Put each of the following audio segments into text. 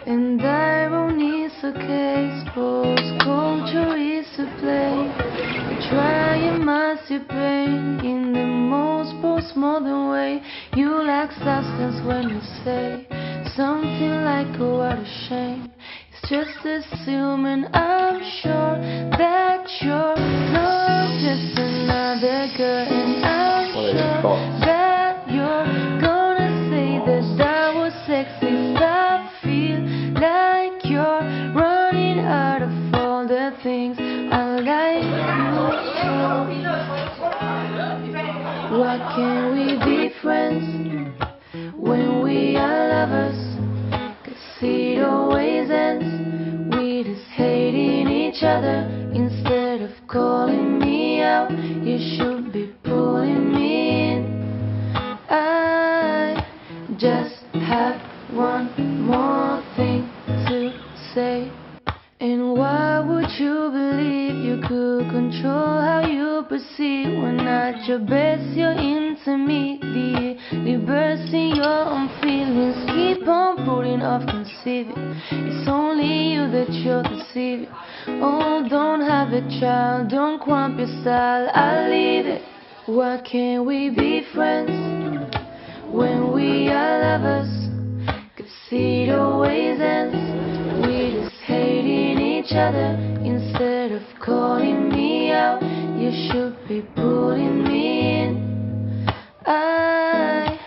And irony is a case, culture is a play. You try and mask your pain in the most postmodern way. You lack substance when you say something like, oh, what a shame. It's just assuming, I'm sure that you're not just another girl, and I'm sure that you're gonna say that that was sexist. I feel like you're running out of all the things I like you. Why can't we be friends when we are lovers? 'Cause it always ends with us hating each other. Instead of calling me out, you should be pulling me in. I just have one more thing to say. And why would you believe you could control how you perceive when at your best you're immediately bursting your own feelings? Keep on putting off conceiving. It's only you that you're deceiving. Oh, don't have a child, don't crump your style, I'll leave it. Why can't we be friends when we are lovers? 'Cause it always ends with us hating each other. Instead of calling me out, you should be pulling me in. I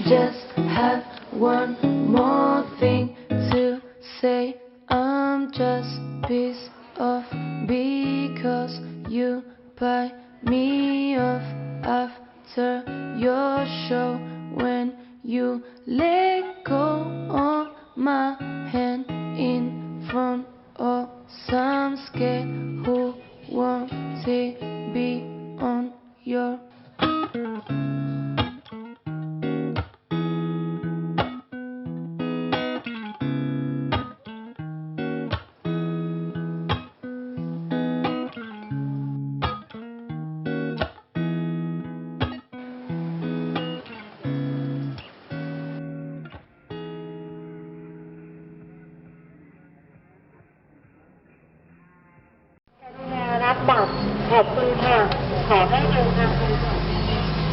just have one more thing to say. I'm just pissed off because you buy me off after your show. When you let go of my hand in front of some scared who won't it be on your